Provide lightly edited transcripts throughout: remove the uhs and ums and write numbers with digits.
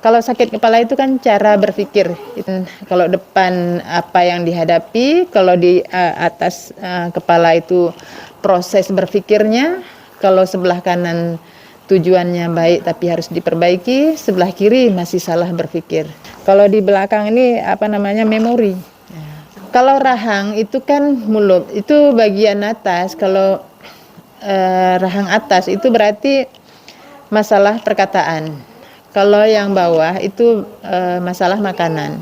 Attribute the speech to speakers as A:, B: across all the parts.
A: Kalau sakit kepala itu kan cara berpikir. Kalau depan apa yang dihadapi, kalau di atas kepala itu proses berpikirnya, kalau sebelah kanan tujuannya baik tapi harus diperbaiki, sebelah kiri masih salah berpikir. Kalau di belakang ini memori. Kalau rahang itu kan mulut, itu bagian atas. Kalau rahang atas itu berarti masalah perkataan. Kalau yang bawah itu masalah makanan.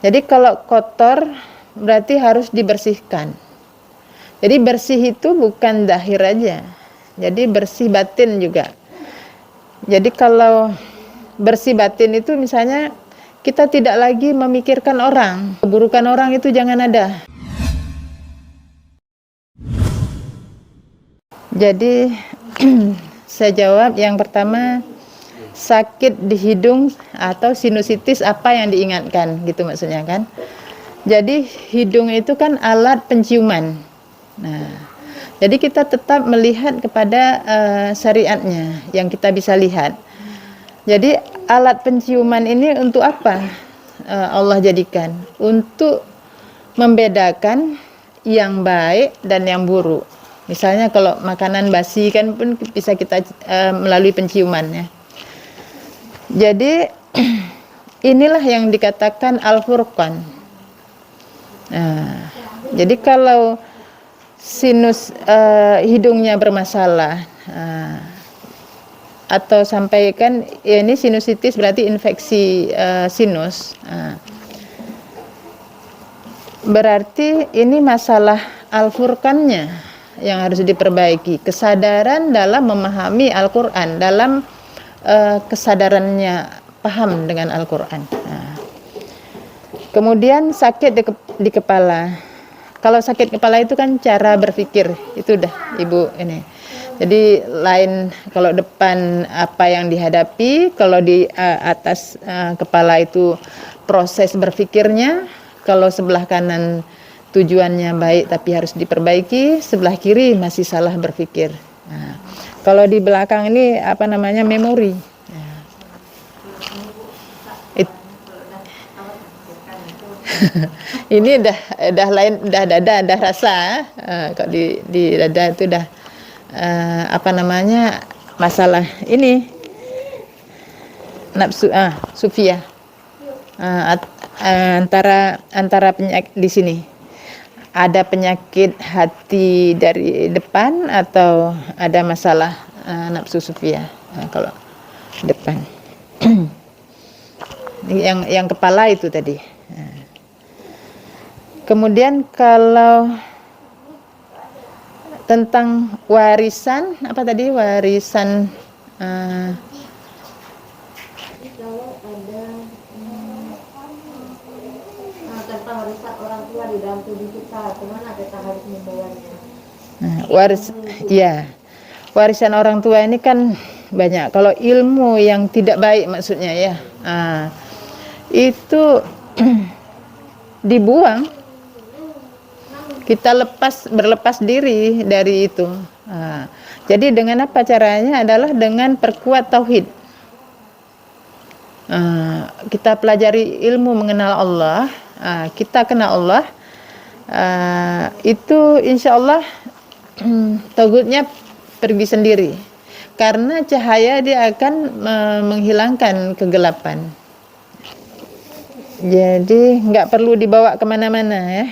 A: Jadi kalau kotor berarti harus dibersihkan. Jadi bersih itu bukan zahir aja. Jadi bersih batin juga. Jadi kalau bersih batin itu misalnya kita tidak lagi memikirkan orang. Keburukan orang itu jangan ada. Jadi saya jawab yang pertama, sakit di hidung atau sinusitis apa yang diingatkan gitu maksudnya kan. Jadi hidung itu kan alat penciuman. Nah, jadi kita tetap melihat kepada syariatnya yang kita bisa lihat. Jadi alat penciuman ini untuk apa Allah jadikan? Untuk membedakan yang baik dan yang buruk. Misalnya kalau makanan basi kan pun bisa kita melalui penciuman ya. Jadi inilah yang dikatakan Al-Furqan. Nah, jadi kalau sinus hidungnya bermasalah atau sampaikan ya ini sinusitis berarti infeksi sinus. Berarti ini masalah Al-Furqannya yang harus diperbaiki. Kesadaran dalam memahami Al-Quran, dalam kesadarannya paham dengan Al-Quran. Kemudian sakit di kepala. Kalau sakit kepala itu kan cara berpikir, itu udah Ibu ini. Jadi lain kalau depan apa yang dihadapi, kalau di atas kepala itu proses berpikirnya, kalau sebelah kanan tujuannya baik tapi harus diperbaiki, sebelah kiri masih salah berpikir. Nah, kalau di belakang ini memori. Ini udah lain, udah dada, udah rasa. Kalau di dada itu udah masalah ini nafsu sufia. Antara penyakit di sini. Ada penyakit hati dari depan atau ada masalah nafsu sufia kalau depan. yang kepala itu tadi. Kemudian kalau tentang warisan apa tadi warisan
B: tentang warisan orang tua di dalam tubuh kita, kemana kita harus membawanya?
A: Warisan orang tua ini kan banyak. Kalau ilmu yang tidak baik maksudnya ya, itu dibuang. Kita berlepas diri dari itu. Jadi dengan apa caranya? Adalah dengan perkuat tauhid. Kita pelajari ilmu mengenal Allah. Kita kenal Allah, itu insya Allah tauhidnya pergi sendiri, karena cahaya dia akan menghilangkan kegelapan. Jadi nggak perlu dibawa kemana-mana ya,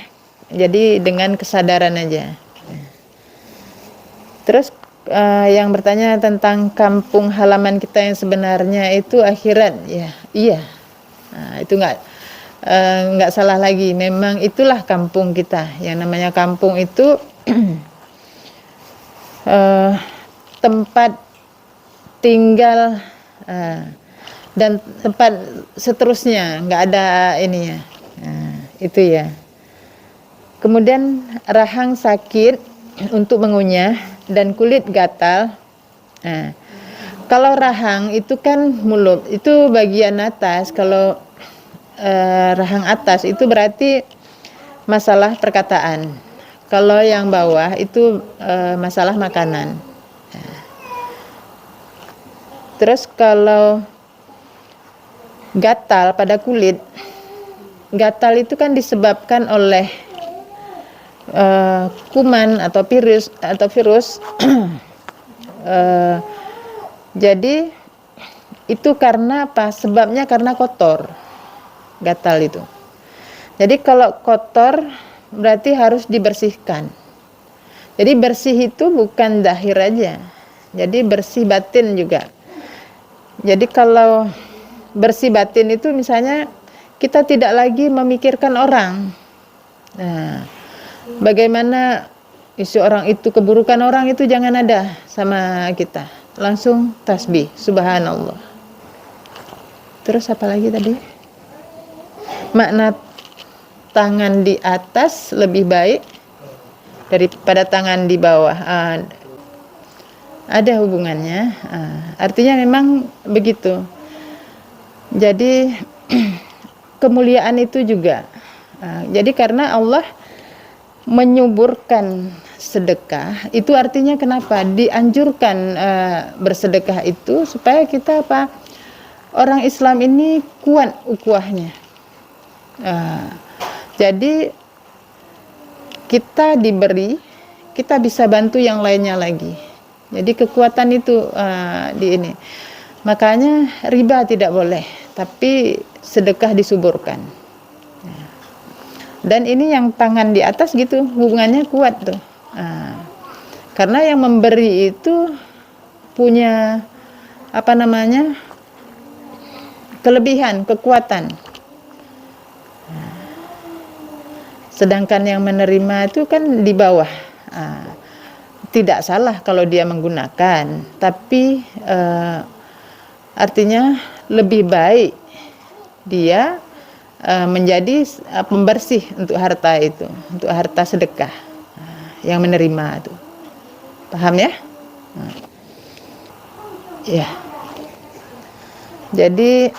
A: jadi dengan kesadaran aja. Terus yang bertanya tentang kampung halaman kita yang sebenarnya itu akhirat ya, iya, itu nggak salah lagi, memang itulah kampung kita. Yang namanya kampung itu tempat tinggal dan tempat seterusnya, nggak ada ininya. Itu ya. Kemudian rahang sakit untuk mengunyah dan kulit gatal. Kalau rahang itu kan mulut, itu bagian atas. Kalau rahang atas itu berarti masalah perkataan. Kalau yang bawah itu masalah makanan. Terus kalau gatal pada kulit. Gatal itu kan disebabkan oleh kuman atau virus. Jadi itu karena apa? Sebabnya karena kotor, gatal itu. Jadi kalau kotor berarti harus dibersihkan. Jadi bersih itu bukan zahir aja, jadi bersih batin juga. Jadi kalau bersih batin itu misalnya kita tidak lagi memikirkan orang. Nah, bagaimana isi orang itu, keburukan orang itu jangan ada sama kita. Langsung tasbih, subhanallah. Terus apa lagi tadi? Makna tangan di atas lebih baik daripada tangan di bawah. Ada hubungannya. Artinya memang begitu. Jadi kemuliaan itu juga. Jadi karena Allah menyuburkan sedekah, itu artinya kenapa? Dianjurkan bersedekah itu supaya kita apa? Orang Islam ini kuat ukhuwahnya. Jadi kita diberi, kita bisa bantu yang lainnya lagi. Jadi kekuatan itu di ini. Makanya riba tidak boleh, tapi sedekah disuburkan. Dan ini yang tangan di atas gitu, hubungannya kuat tuh. Karena yang memberi itu punya apa namanya, kelebihan, kekuatan. Sedangkan yang menerima itu kan di bawah. Tidak salah kalau dia menggunakan, tapi artinya lebih baik dia menjadi pembersih untuk harta itu, untuk harta sedekah yang menerima itu. Paham ya? Ya. Jadi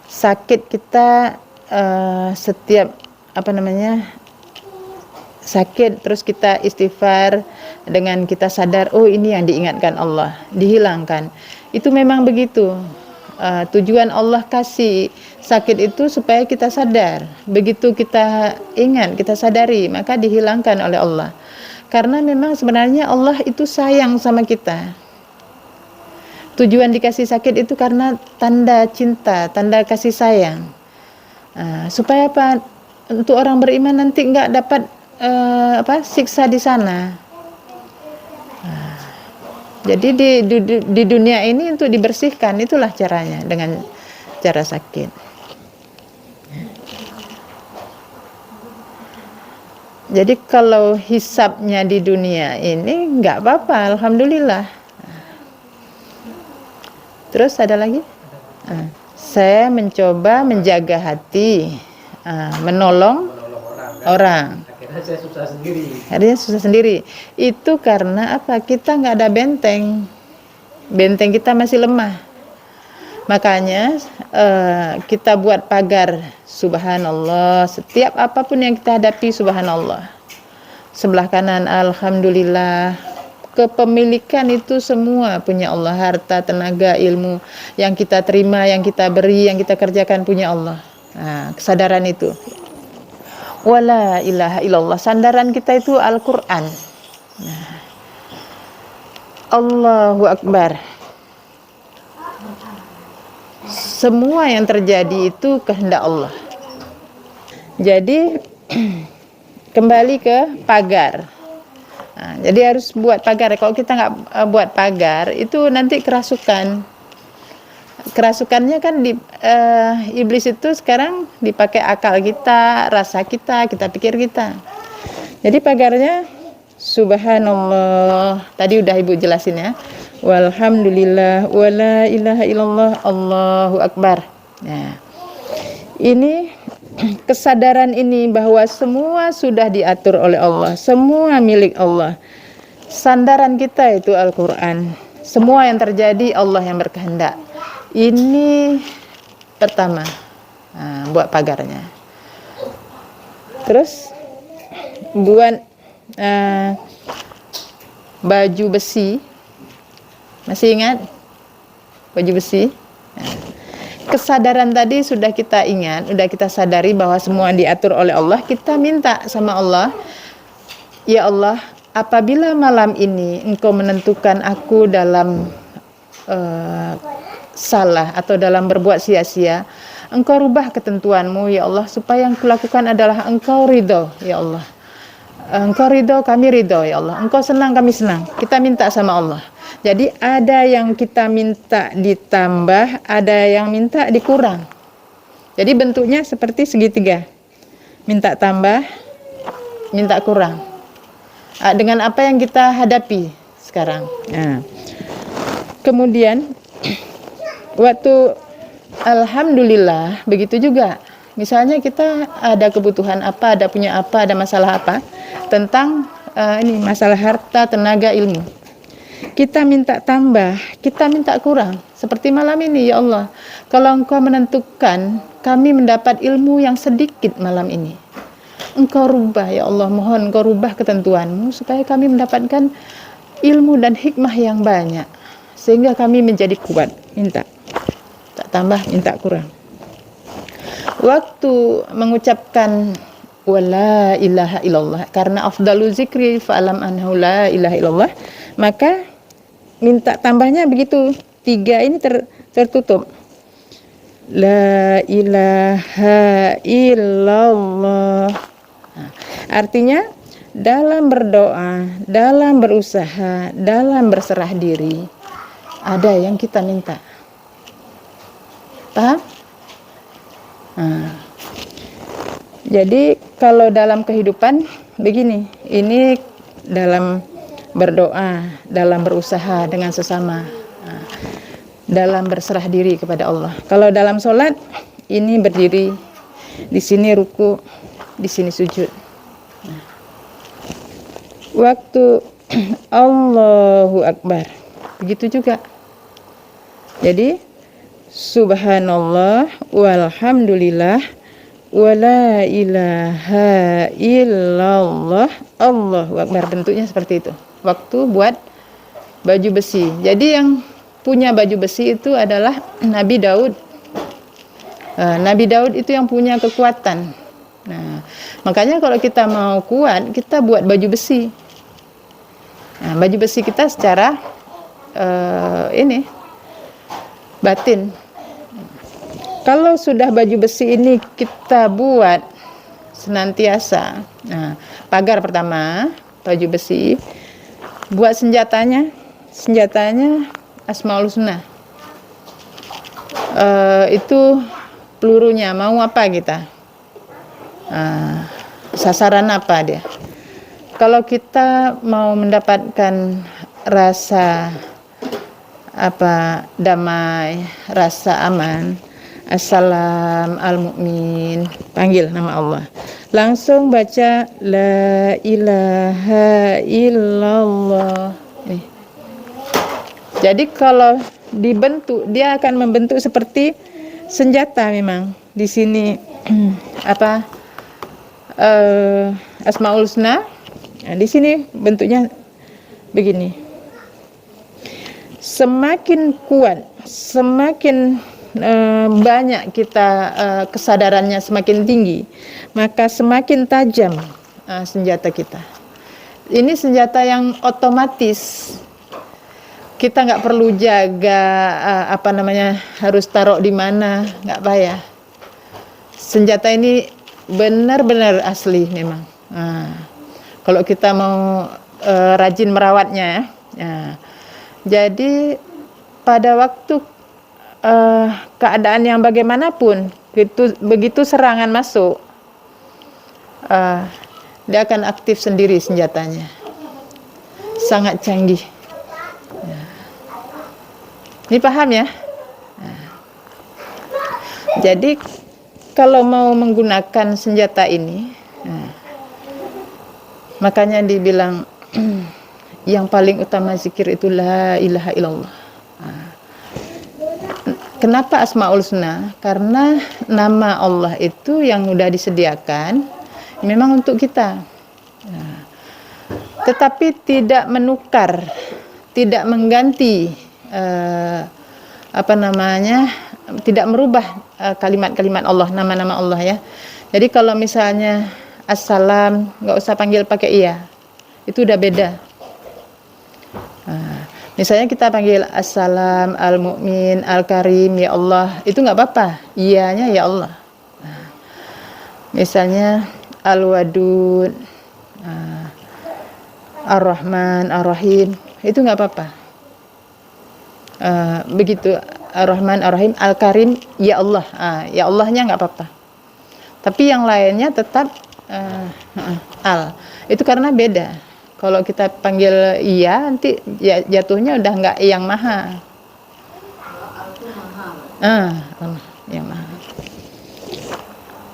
A: sakit kita setiap sakit terus kita istighfar dengan kita sadar, oh ini yang diingatkan Allah, dihilangkan. Itu memang begitu. Tujuan Allah kasih sakit itu supaya kita sadar. Begitu kita ingat, kita sadari, maka dihilangkan oleh Allah. Karena memang sebenarnya Allah itu sayang sama kita. Tujuan dikasih sakit itu karena tanda cinta, tanda kasih sayang. Supaya apa? Untuk orang beriman nanti nggak dapat siksa di sana. Jadi di dunia ini untuk dibersihkan, itulah caranya dengan cara sakit. Jadi kalau hisabnya di dunia ini nggak apa-apa, alhamdulillah. Terus ada lagi? Saya mencoba menjaga hati, menolong orang.
C: Akhirnya saya susah sendiri.
A: Akhirnya susah sendiri. Itu karena apa? Kita nggak ada benteng. Benteng kita masih lemah. Makanya kita buat pagar. Subhanallah. Setiap apapun yang kita hadapi, subhanallah. Sebelah kanan, alhamdulillah. Kepemilikan itu semua punya Allah. Harta, tenaga, ilmu yang kita terima, yang kita beri, yang kita kerjakan punya Allah. Kesadaran itu. Wala ilaha illallah. Sandaran kita itu Al-Quran. Allahu Akbar. Semua yang terjadi itu kehendak Allah. Jadi kembali ke pagar. Jadi harus buat pagar. Kalau kita nggak buat pagar, itu nanti kerasukan. Kerasukannya kan iblis itu sekarang dipakai akal kita, rasa kita pikir kita. Jadi pagarnya subhanallah. Tadi udah Ibu jelasin ya. Walhamdulillah wala ilaha illallah Allahu Akbar. Nah, ini kesadaran ini bahwa semua sudah diatur oleh Allah, semua milik Allah. Sandaran kita itu Al-Quran. Semua yang terjadi Allah yang berkehendak. Ini pertama, buat pagarnya. Terus buat baju besi. Masih ingat baju besi? kesadaran tadi sudah kita ingat, sudah kita sadari bahwa semua diatur oleh Allah. Kita minta sama Allah, ya Allah, apabila malam ini Engkau menentukan aku dalam salah atau dalam berbuat sia-sia, Engkau rubah ketentuanmu ya Allah, supaya yang kulakukan adalah Engkau ridho ya Allah. Engkau ridho, kami ridho ya Allah. Engkau senang, kami senang. Kita minta sama Allah. Jadi ada yang kita minta ditambah, ada yang minta dikurang. Jadi bentuknya seperti segitiga. Minta tambah, minta kurang. Dengan apa yang kita hadapi sekarang. Nah. Kemudian waktu alhamdulillah begitu juga. Misalnya kita ada kebutuhan apa, ada punya apa, ada masalah apa tentang ini masalah harta, tenaga, ilmu. Kita minta tambah, kita minta kurang. Seperti malam ini, ya Allah, kalau Engkau menentukan kami mendapat ilmu yang sedikit malam ini, Engkau rubah, ya Allah, mohon Engkau rubah ketentuanmu supaya kami mendapatkan ilmu dan hikmah yang banyak, sehingga kami menjadi kuat. Minta, tak tambah, minta kurang. Waktu mengucapkan wala ilaha illallah, karena afdalu zikri fa'alam anhu la ilaha illallah, maka minta tambahnya begitu, 3 ini tertutup. La ilaha illallah. Nah, artinya dalam berdoa, dalam berusaha, dalam berserah diri, ada yang kita minta. Paham? Nah, jadi kalau dalam kehidupan begini, ini dalam berdoa, dalam berusaha dengan sesama, dalam berserah diri kepada Allah. Kalau dalam sholat, ini berdiri, di sini ruku, di sini sujud. Waktu Allahu Akbar, begitu juga. Jadi subhanallah walhamdulillah wala ilaha illallah Allahu Akbar, bentuknya seperti itu. Waktu buat baju besi. Jadi yang punya baju besi itu adalah Nabi Daud. Nabi Daud itu yang punya kekuatan. Nah, makanya kalau kita mau kuat, kita buat baju besi. Nah, baju besi kita secara ini batin. Kalau sudah baju besi ini kita buat senantiasa. Nah, pagar pertama, baju besi. Buat senjatanya Asmaul Husna. Itu pelurunya, mau apa kita? Sasaran apa dia? Kalau kita mau mendapatkan rasa damai, rasa aman, assalam al-mu'min, panggil nama Allah, langsung baca la ilaha illallah. Nih. Jadi kalau dibentuk, dia akan membentuk seperti senjata memang. Di sini Asmaul Husna. Nah, di sini bentuknya begini. Semakin kuat, semakin banyak kita kesadarannya semakin tinggi, maka semakin tajam senjata kita. Ini senjata yang otomatis. Kita nggak perlu jaga harus taruh di mana, nggak payah. Senjata ini benar-benar asli memang. Kalau kita mau rajin merawatnya ya. Jadi pada waktu keadaan yang bagaimanapun, begitu serangan masuk, dia akan aktif sendiri senjatanya. Sangat canggih. Ini paham ya? Jadi kalau mau menggunakan senjata ini, makanya dibilang yang paling utama zikir itu la ilaha illallah. Kenapa Asmaul Husna? Karena nama Allah itu yang sudah disediakan memang untuk kita. Tetapi tidak menukar, tidak mengganti tidak merubah kalimat-kalimat Allah, nama-nama Allah ya. Jadi kalau misalnya assalam nggak usah panggil pakai iya, itu udah beda. Misalnya kita panggil assalam, al-mu'min, al-karim, ya Allah, itu nggak apa-apa, iyanya ya Allah. Misalnya al-wadud, ar-rahman, ar-rahim, itu nggak apa-apa. Begitu ar-rahman, ar-rahim, al-karim, ya Allah, ya Allahnya nggak apa-apa. Tapi yang lainnya tetap al. Itu karena beda. Kalau kita panggil iya, nanti jatuhnya udah nggak yang maha. Yang maha.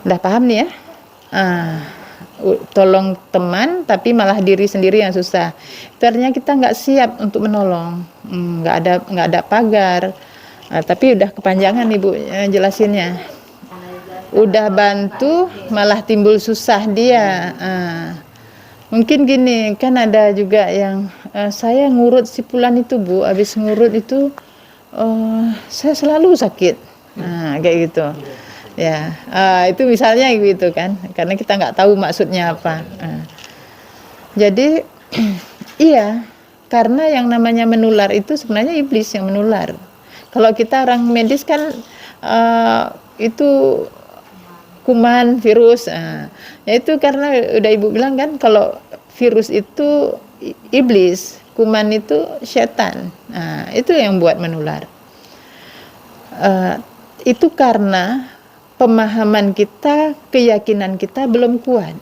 A: Udah paham nih ya? Tolong teman, tapi malah diri sendiri yang susah. Itu artinya kita nggak siap untuk menolong. Nggak ada pagar. Tapi udah kepanjangan Ibu jelasinnya. Udah bantu, malah timbul susah dia. Mungkin gini, kan ada juga yang saya ngurut si Fulan itu Bu, habis ngurut itu saya selalu sakit. Kayak gitu. Ya, itu misalnya gitu kan, karena kita nggak tahu maksudnya apa. Jadi iya, karena yang namanya menular itu sebenarnya iblis yang menular. Kalau kita orang medis kan itu kuman, virus. Ya itu karena udah Ibu bilang kan, kalau virus itu iblis, kuman itu setan. Itu yang buat menular. Itu karena pemahaman kita, keyakinan kita belum kuat.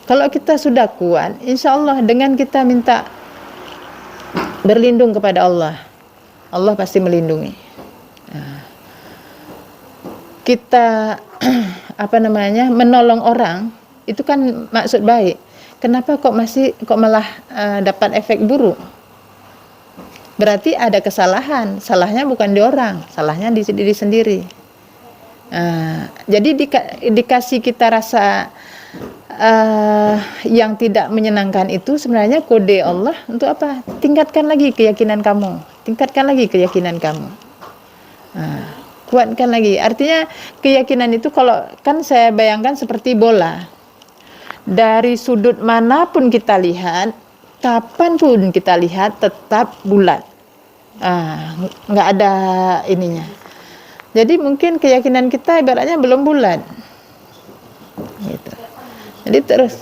A: Kalau kita sudah kuat, insya Allah dengan kita minta berlindung kepada Allah, Allah pasti melindungi. Kita menolong orang itu kan maksud baik. Kenapa kok malah dapat efek buruk? Berarti ada kesalahan. Salahnya bukan di orang, salahnya di diri sendiri. Jadi dikasih kita rasa yang tidak menyenangkan itu sebenarnya kode Allah untuk apa? Tingkatkan lagi keyakinan kamu, tingkatkan lagi keyakinan kamu. Kuatkan lagi. Artinya keyakinan itu kalau kan saya bayangkan seperti bola. Dari sudut manapun kita lihat, kapanpun kita lihat tetap bulat. Nggak ada ininya. Jadi mungkin keyakinan kita ibaratnya belum bulat. Gitu. Jadi terus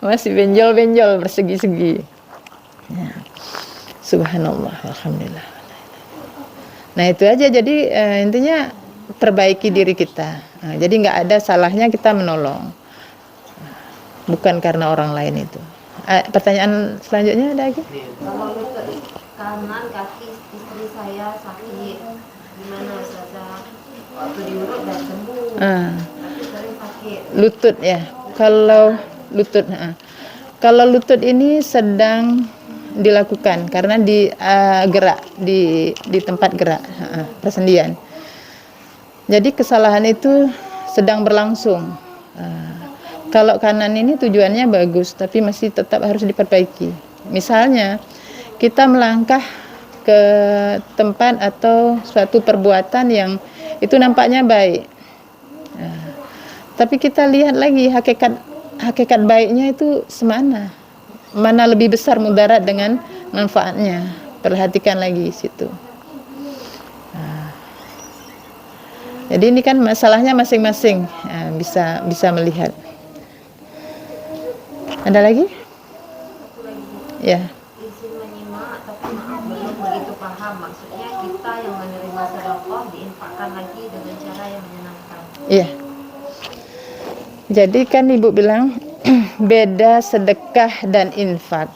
A: masih benjol-benjol, bersegi-segi. Ya. Subhanallah, alhamdulillah. Nah itu aja, jadi intinya perbaiki diri kita. Jadi nggak ada salahnya kita menolong, bukan karena orang lain itu. Pertanyaan selanjutnya ada lagi?
B: Kalau lutut kanan kaki istri saya sakit, gimana Ustazah? Waktu diurut dan sembuh, tapi sering sakit.
A: Lutut ya. Kalau lutut ini sedang dilakukan karena gerak di tempat gerak persendian. Jadi kesalahan itu sedang berlangsung. Kalau kanan ini tujuannya bagus, tapi masih tetap harus diperbaiki. Misalnya kita melangkah ke tempat atau suatu perbuatan yang itu nampaknya baik, tapi kita lihat lagi hakikat baiknya itu semana. Mana lebih besar mudarat dengan manfaatnya, perhatikan lagi situ. Jadi ini kan masalahnya masing-masing bisa melihat. Ada lagi? Ya.
B: Izin menyimak, tapi maaf belum begitu paham. Maksudnya kita yang menerima sedekah diinfakkan lagi dengan cara yang menyenangkan.
A: Iya. Jadi kan Ibu bilang beda sedekah dan infak.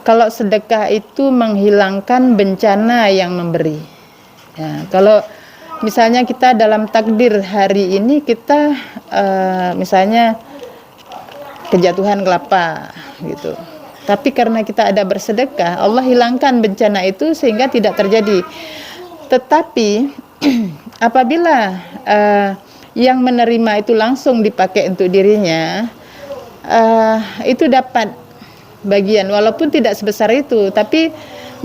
A: Kalau sedekah itu menghilangkan bencana yang memberi. Kalau misalnya kita dalam takdir hari ini kita misalnya kejatuhan kelapa gitu. Tapi karena kita ada bersedekah, Allah hilangkan bencana itu sehingga tidak terjadi. Tetapi apabila yang menerima itu langsung dipakai untuk dirinya, itu dapat bagian walaupun tidak sebesar itu. Tapi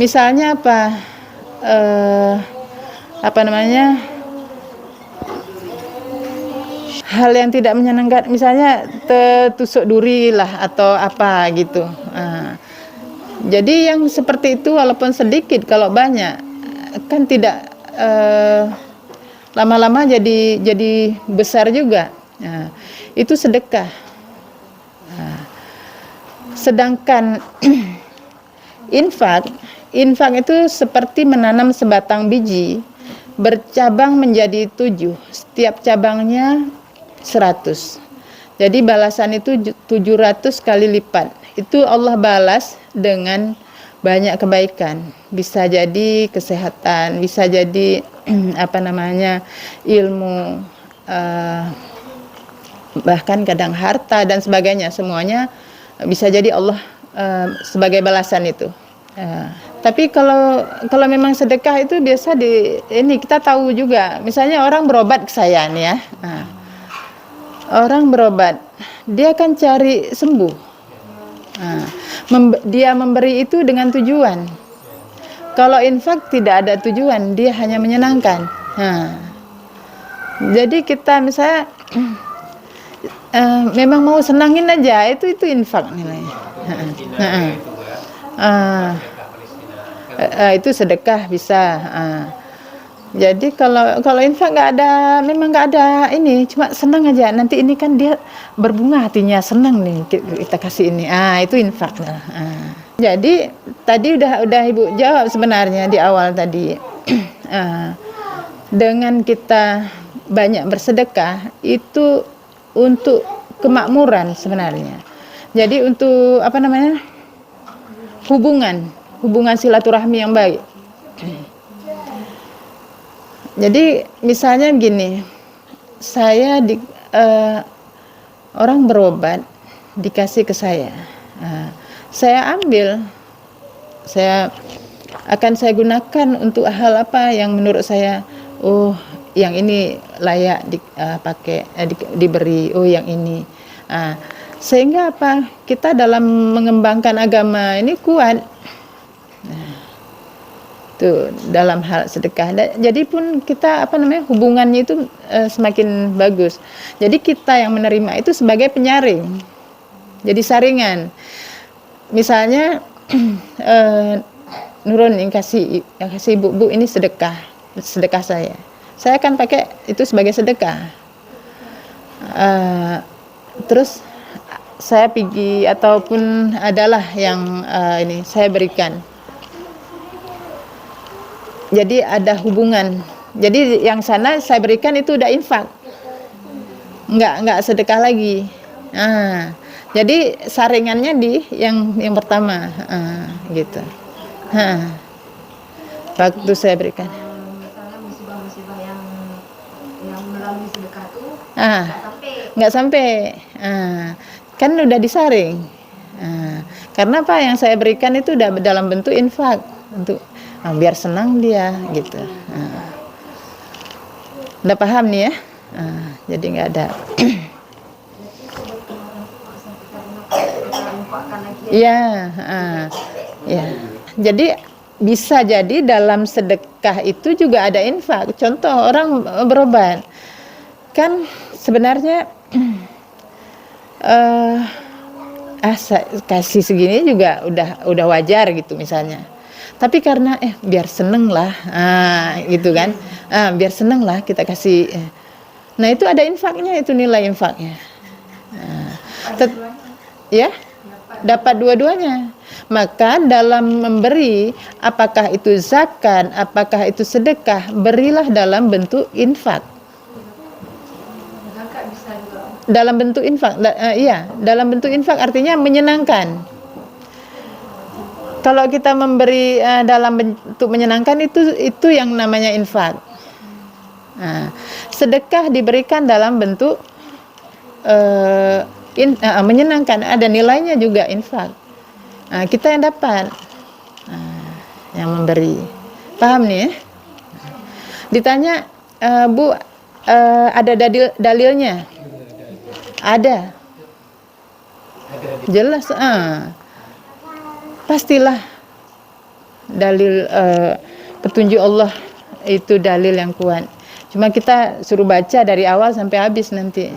A: misalnya apa, apa namanya, hal yang tidak menyenangkan, misalnya tertusuk duri lah atau apa gitu. Jadi yang seperti itu walaupun sedikit, kalau banyak kan tidak, lama-lama jadi besar juga. Itu sedekah. Sedangkan infak itu seperti menanam sebatang biji, bercabang menjadi 7, setiap cabangnya 100. Jadi balasan itu 700 kali lipat. Itu Allah balas dengan banyak kebaikan. Bisa jadi kesehatan, bisa jadi apa namanya, ilmu, bahkan kadang harta dan sebagainya, semuanya bisa jadi Allah sebagai balasan itu. Tapi kalau memang sedekah itu biasa ini kita tahu juga, misalnya orang berobat ke saya nih ya. Orang berobat, dia akan cari sembuh. Dia memberi itu dengan tujuan. Kalau infak tidak ada tujuan, dia hanya menyenangkan. Jadi kita misalnya memang mau senangin aja, itu infak nilainya. Itu sedekah bisa. Jadi kalau infak memang nggak ada ini, cuma senang aja. Nanti ini kan dia berbunga hatinya, senang nih kita kasih ini. Itu infak. Jadi tadi udah Ibu jawab sebenarnya di awal tadi. Dengan kita banyak bersedekah itu untuk kemakmuran sebenarnya. Jadi untuk apa namanya, hubungan silaturahmi yang baik. Jadi misalnya begini, saya orang berobat dikasih ke saya, saya ambil, saya gunakan untuk hal apa yang menurut saya, yang ini layak dipakai, diberi, yang ini. Sehingga apa? Kita dalam mengembangkan agama ini kuat. Tuh, dalam hal sedekah. Jadi pun kita hubungannya itu semakin bagus. Jadi kita yang menerima itu sebagai penyaring. Jadi saringan. Misalnya Nurun yang kasih Bu ini sedekah saya. Saya akan pakai itu sebagai sedekah. Terus saya pergi ataupun adalah yang ini saya berikan. Jadi ada hubungan. Jadi yang sana saya berikan itu udah infak, nggak sedekah lagi. Jadi saringannya di yang pertama, gitu. Waktu saya berikan.
B: Misalnya musibah-musibah yang melalui sedekah itu
A: nggak sampai. Kan udah disaring. Karena apa yang saya berikan itu udah dalam bentuk infak untuk biar senang dia gitu. Udah paham nih ya? Jadi nggak ada. Iya, ya. Jadi bisa jadi dalam sedekah itu juga ada infak. Contoh orang berobat, kan sebenarnya kasih segini juga udah wajar gitu misalnya. Tapi karena biar seneng lah, gitu kan, biar seneng lah kita kasih. Nah itu ada infaknya, itu nilai infaknya. Ya, dapat dua-duanya. Maka dalam memberi, apakah itu zakat, apakah itu sedekah, berilah dalam bentuk infak.
B: zakat bisa juga.
A: Dalam bentuk infak, iya, dalam bentuk infak artinya menyenangkan. Kalau kita memberi dalam bentuk menyenangkan itu yang namanya infak. Sedekah diberikan dalam bentuk menyenangkan, ada nilainya juga infak. Kita yang dapat, yang memberi. Paham nih ya? Ditanya, Bu, ada dalilnya? Ada. Jelas. Pastilah dalil petunjuk Allah itu dalil yang kuat. Cuma kita suruh baca dari awal sampai habis nanti.